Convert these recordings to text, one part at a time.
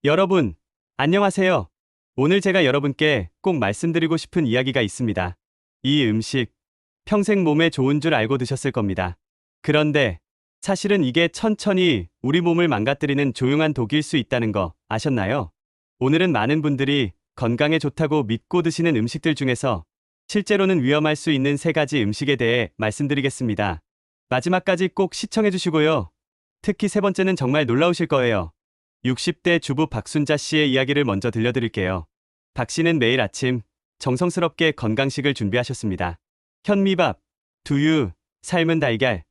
여러분, 안녕하세요. 오늘 제가 여러분께 꼭 말씀드리고 싶은 이야기가 있습니다. 이 음식, 평생 몸에 좋은 줄 알고 드셨을 겁니다. 그런데, 사실은 이게 천천히 우리 몸을 망가뜨리는 조용한 독일 수 있다는 거 아셨나요? 오늘은 많은 분들이 건강에 좋다고 믿고 드시는 음식들 중에서 실제로는 위험할 수 있는 세 가지 음식에 대해 말씀드리겠습니다. 마지막까지 꼭 시청해 주시고요. 특히 세 번째는 정말 놀라우실 거예요. 60대 주부 박순자 씨의 이야기를 먼저 들려드릴게요. 박 씨는 매일 아침 정성스럽게 건강식을 준비하셨습니다. 현미밥, 두유, 삶은 달걀,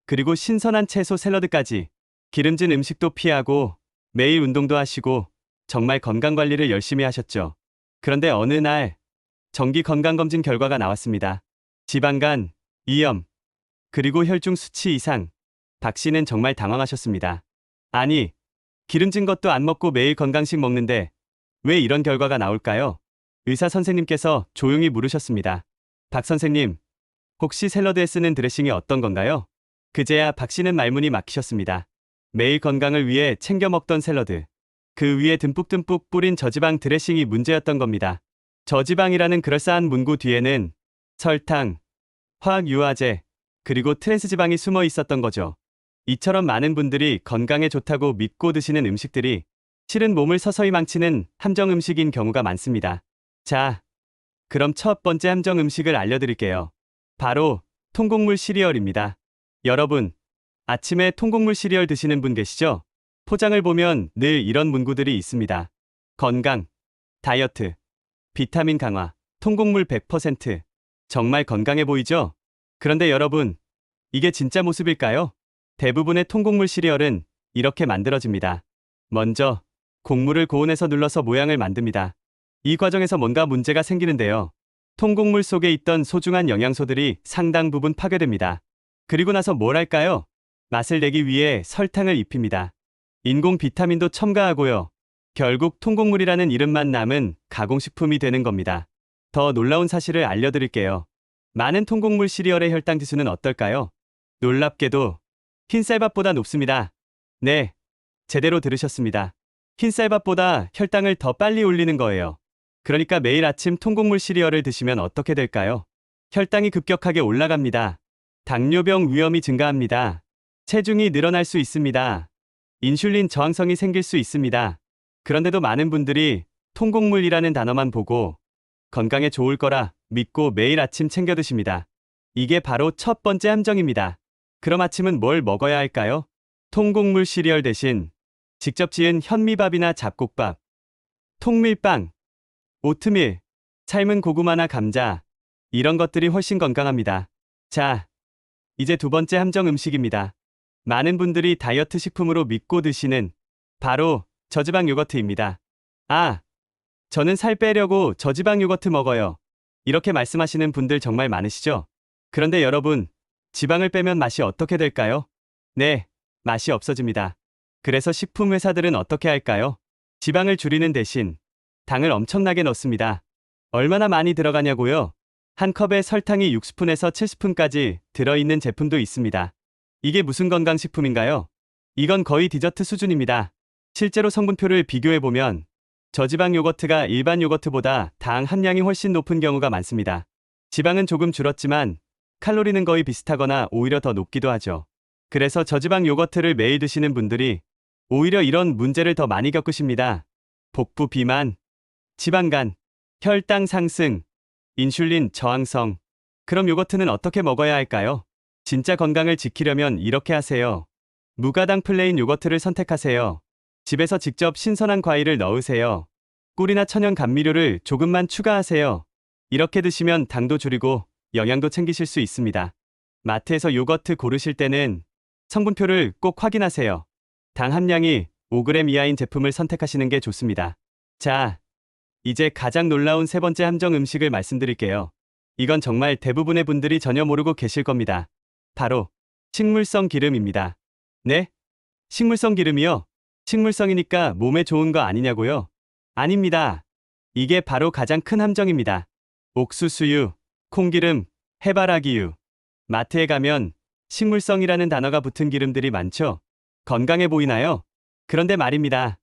그리고 신선한 채소 샐러드까지 기름진 음식도 피하고 매일 운동도 하시고 정말 건강 관리를 열심히 하셨죠. 그런데 어느 날 정기 건강검진 결과가 나왔습니다. 지방간, 위염, 그리고 혈중 수치 이상. 박 씨는 정말 당황하셨습니다. 아니, 기름진 것도 안 먹고 매일 건강식 먹는데 왜 이런 결과가 나올까요? 의사 선생님께서 조용히 물으셨습니다. 박 선생님, 혹시 샐러드에 쓰는 드레싱이 어떤 건가요? 그제야 박 씨는 말문이 막히셨습니다. 매일 건강을 위해 챙겨 먹던 샐러드. 그 위에 듬뿍듬뿍 뿌린 저지방 드레싱이 문제였던 겁니다. 저지방이라는 그럴싸한 문구 뒤에는 설탕, 화학유화제, 그리고 트랜스지방이 숨어 있었던 거죠. 이처럼 많은 분들이 건강에 좋다고 믿고 드시는 음식들이 실은 몸을 서서히 망치는 함정 음식인 경우가 많습니다. 자, 그럼 첫 번째 함정 음식을 알려드릴게요. 바로 통곡물 시리얼입니다. 여러분, 아침에 통곡물 시리얼 드시는 분 계시죠? 포장을 보면 늘 이런 문구들이 있습니다. 건강, 다이어트, 비타민 강화, 통곡물 100%. 정말 건강해 보이죠? 그런데 여러분, 이게 진짜 모습일까요? 대부분의 통곡물 시리얼은 이렇게 만들어집니다. 먼저, 곡물을 고온에서 눌러서 모양을 만듭니다. 이 과정에서 뭔가 문제가 생기는데요. 통곡물 속에 있던 소중한 영양소들이 상당 부분 파괴됩니다. 그리고 나서 뭘 할까요? 맛을 내기 위해 설탕을 입힙니다. 인공 비타민도 첨가하고요. 결국 통곡물이라는 이름만 남은 가공식품이 되는 겁니다. 더 놀라운 사실을 알려드릴게요. 많은 통곡물 시리얼의 혈당 지수는 어떨까요? 놀랍게도 흰쌀밥보다 높습니다. 네, 제대로 들으셨습니다. 흰쌀밥보다 혈당을 더 빨리 올리는 거예요. 그러니까 매일 아침 통곡물 시리얼을 드시면 어떻게 될까요? 혈당이 급격하게 올라갑니다. 당뇨병 위험이 증가합니다. 체중이 늘어날 수 있습니다. 인슐린 저항성이 생길 수 있습니다. 그런데도 많은 분들이 통곡물이라는 단어만 보고 건강에 좋을 거라 믿고 매일 아침 챙겨 드십니다. 이게 바로 첫 번째 함정입니다. 그럼 아침은 뭘 먹어야 할까요? 통곡물 시리얼 대신 직접 지은 현미밥이나 잡곡밥, 통밀빵, 오트밀, 삶은 고구마나 감자, 이런 것들이 훨씬 건강합니다. 자, 이제 두 번째 함정 음식입니다. 많은 분들이 다이어트 식품으로 믿고 드시는 바로 저지방 요거트입니다. 아, 저는 살 빼려고 저지방 요거트 먹어요. 이렇게 말씀하시는 분들 정말 많으시죠? 그런데 여러분, 지방을 빼면 맛이 어떻게 될까요? 네, 맛이 없어집니다. 그래서 식품 회사들은 어떻게 할까요? 지방을 줄이는 대신 당을 엄청나게 넣습니다. 얼마나 많이 들어가냐고요? 한 컵에 설탕이 6스푼에서 7스푼까지 들어있는 제품도 있습니다. 이게 무슨 건강식품인가요? 이건 거의 디저트 수준입니다. 실제로 성분표를 비교해보면 저지방 요거트가 일반 요거트보다 당 함량이 훨씬 높은 경우가 많습니다. 지방은 조금 줄었지만 칼로리는 거의 비슷하거나 오히려 더 높기도 하죠. 그래서 저지방 요거트를 매일 드시는 분들이 오히려 이런 문제를 더 많이 겪으십니다. 복부 비만, 지방간, 혈당 상승, 인슐린 저항성. 그럼 요거트는 어떻게 먹어야 할까요? 진짜 건강을 지키려면 이렇게 하세요. 무가당 플레인 요거트를 선택하세요. 집에서 직접 신선한 과일을 넣으세요. 꿀이나 천연 감미료를 조금만 추가하세요. 이렇게 드시면 당도 줄이고 영양도 챙기실 수 있습니다. 마트에서 요거트 고르실 때는 성분표를 꼭 확인하세요. 당 함량이 5g 이하인 제품을 선택하시는 게 좋습니다. 자, 이제 가장 놀라운 세 번째 함정 음식을 말씀드릴게요. 이건 정말 대부분의 분들이 전혀 모르고 계실 겁니다. 바로 식물성 기름입니다. 네? 식물성 기름이요? 식물성이니까 몸에 좋은 거 아니냐고요? 아닙니다. 이게 바로 가장 큰 함정입니다. 옥수수유, 콩기름, 해바라기유. 마트에 가면 식물성이라는 단어가 붙은 기름들이 많죠? 건강해 보이나요? 그런데 말입니다.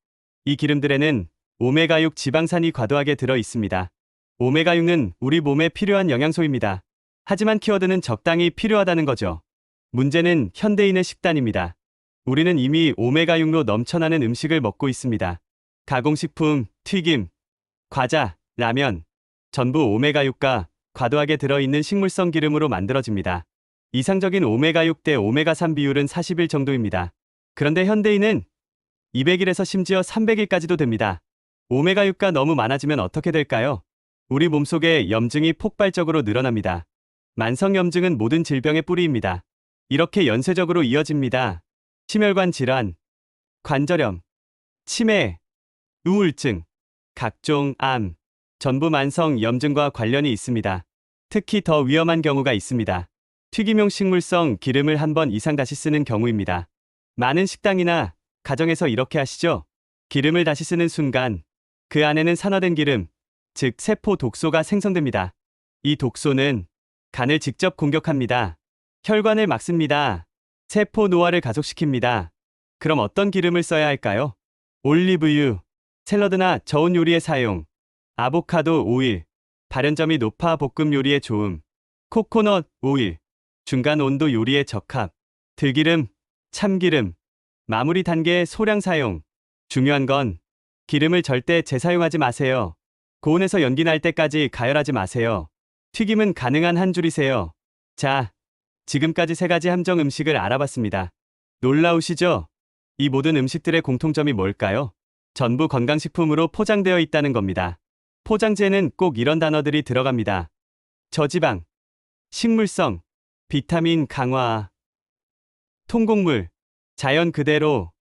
이 기름들에는 오메가6 지방산이 과도하게 들어 있습니다. 오메가6는 우리 몸에 필요한 영양소입니다. 하지만 키워드는 적당히 필요하다는 거죠. 문제는 현대인의 식단입니다. 우리는 이미 오메가6로 넘쳐나는 음식을 먹고 있습니다. 가공식품, 튀김, 과자, 라면, 전부 오메가6가 과도하게 들어있는 식물성 기름으로 만들어집니다. 이상적인 오메가6 대 오메가3 비율은 40일 정도입니다. 그런데 현대인은 200일에서 심지어 300일까지도 됩니다. 오메가6가 너무 많아지면 어떻게 될까요? 우리 몸속에 염증이 폭발적으로 늘어납니다. 만성염증은 모든 질병의 뿌리입니다. 이렇게 연쇄적으로 이어집니다. 심혈관 질환, 관절염, 치매, 우울증, 각종 암, 전부 만성 염증과 관련이 있습니다. 특히 더 위험한 경우가 있습니다. 튀김용 식물성 기름을 한 번 이상 다시 쓰는 경우입니다. 많은 식당이나 가정에서 이렇게 하시죠? 기름을 다시 쓰는 순간 그 안에는 산화된 기름, 즉 세포 독소가 생성됩니다. 이 독소는 간을 직접 공격합니다. 혈관을 막습니다. 세포 노화를 가속시킵니다. 그럼 어떤 기름을 써야 할까요? 올리브유, 샐러드나 저온 요리에 사용, 아보카도 오일, 발연점이 높아 볶음 요리에 좋음, 코코넛 오일, 중간 온도 요리에 적합, 들기름, 참기름, 마무리 단계에 소량 사용. 중요한 건 기름을 절대 재사용하지 마세요. 고온에서 연기 날 때까지 가열하지 마세요. 튀김은 가능한 한 줄이세요. 자, 지금까지 3가지 함정 음식을 알아봤습니다. 놀라우시죠? 이 모든 음식들의 공통점이 뭘까요? 전부 건강식품으로 포장되어 있다는 겁니다. 포장재에는 꼭 이런 단어들이 들어갑니다. 저지방, 식물성, 비타민 강화, 통곡물, 자연 그대로.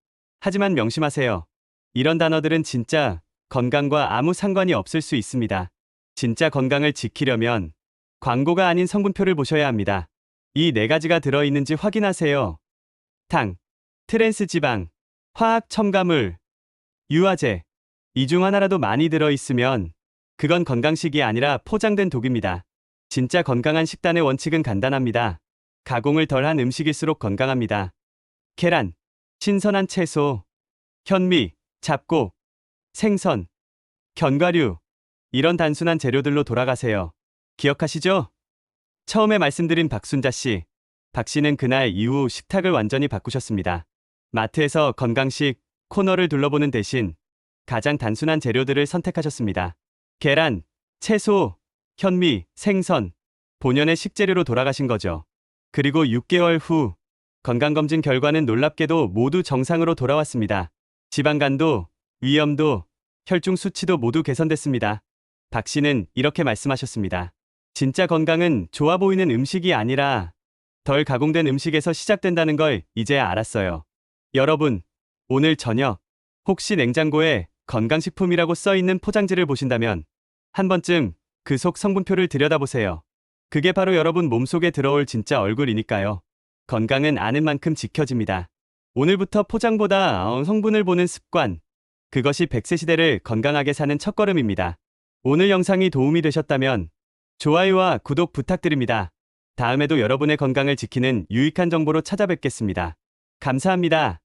하지만 명심하세요. 이런 단어들은 진짜 건강과 아무 상관이 없을 수 있습니다. 진짜 건강을 지키려면 광고가 아닌 성분표를 보셔야 합니다. 이 4가지가 들어있는지 확인하세요. 당, 트랜스지방, 화학 첨가물, 유화제. 이 중 하나라도 많이 들어있으면 그건 건강식이 아니라 포장된 독입니다. 진짜 건강한 식단의 원칙은 간단합니다. 가공을 덜한 음식일수록 건강합니다. 계란, 신선한 채소, 현미, 잡곡, 생선, 견과류. 이런 단순한 재료들로 돌아가세요. 기억하시죠? 처음에 말씀드린 박순자 씨. 박 씨는 그날 이후 식탁을 완전히 바꾸셨습니다. 마트에서 건강식 코너를 둘러보는 대신 가장 단순한 재료들을 선택하셨습니다. 계란, 채소, 현미, 생선, 본연의 식재료로 돌아가신 거죠. 그리고 6개월 후 건강검진 결과는 놀랍게도 모두 정상으로 돌아왔습니다. 지방간도, 위염도, 혈중 수치도 모두 개선됐습니다. 박 씨는 이렇게 말씀하셨습니다. 진짜 건강은 좋아 보이는 음식이 아니라 덜 가공된 음식에서 시작된다는 걸 이제야 알았어요. 여러분, 오늘 저녁 혹시 냉장고에 건강식품이라고 써 있는 포장지를 보신다면 한 번쯤 그 속 성분표를 들여다보세요. 그게 바로 여러분 몸속에 들어올 진짜 얼굴이니까요. 건강은 아는 만큼 지켜집니다. 오늘부터 포장보다 성분을 보는 습관. 그것이 100세 시대를 건강하게 사는 첫걸음입니다. 오늘 영상이 도움이 되셨다면 좋아요와 구독 부탁드립니다. 다음에도 여러분의 건강을 지키는 유익한 정보로 찾아뵙겠습니다. 감사합니다.